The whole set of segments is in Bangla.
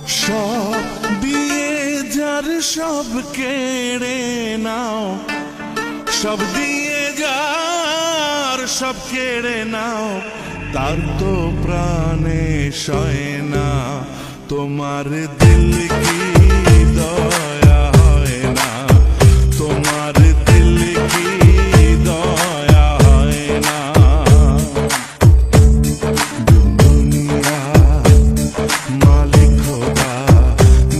সব দিয়ে যার সব কেড়ে নাও, সব দিয়ে যার সব কেড়ে নাও, তার তো প্রাণে সয় না। তোমার দিল কি দয়া হয় না, তোমার দিল কি দয়া হয় না। দুনিয়া মালিক খোদা,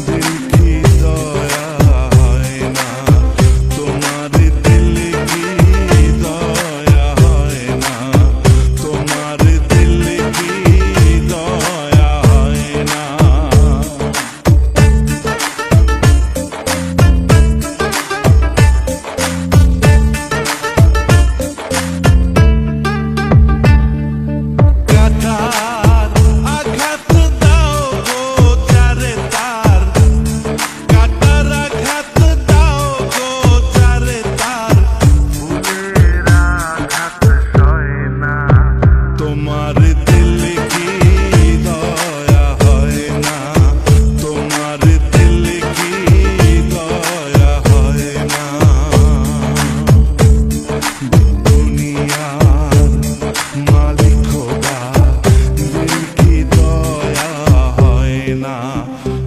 দিল কি দয়া হয় না, তোমার দিল কি দয়া হয় না, তোমার দিল কি দয়া হয় না। তোমার দিল কি দয়া হয় না, তোমার দিল কি দয়া হয় না। দুনিয়ার মালিক খোদা, দিল কি দয়া হয় না,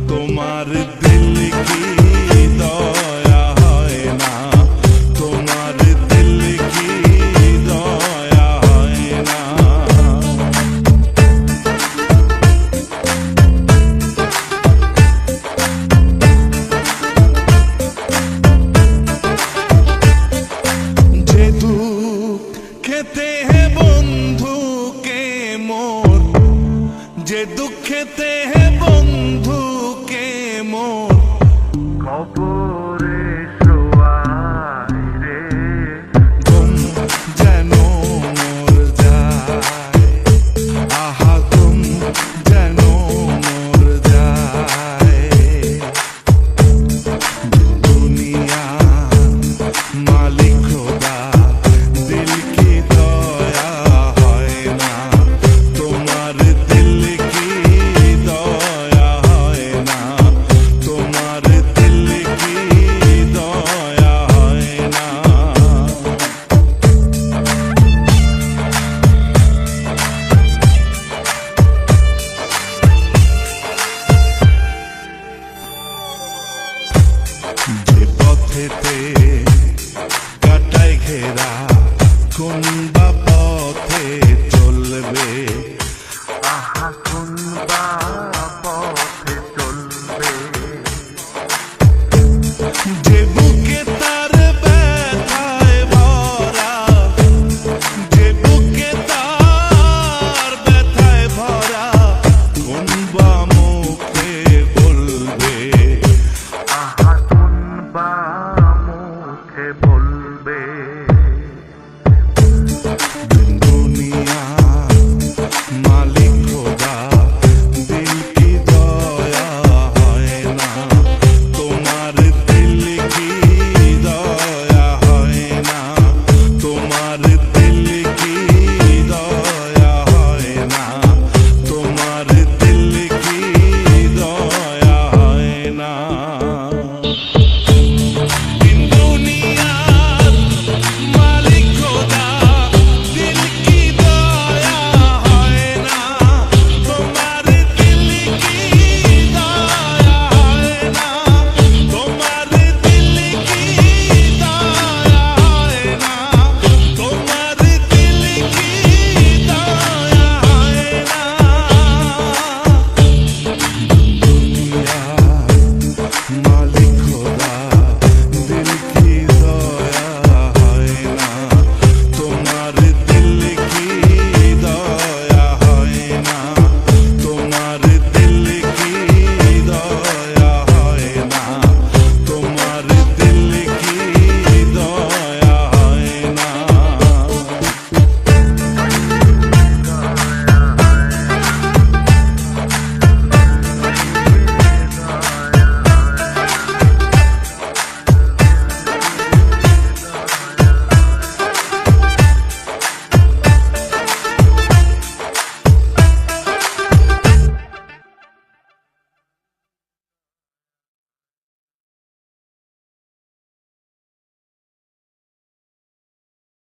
তোমার দিল কি দয়া হয় না, তোমার দিল কি দয়া হয় না। যে দুঃখেতে হে বন্ধু কে মোর, যে দুঃখেতে হে বন্ধু কে মোর,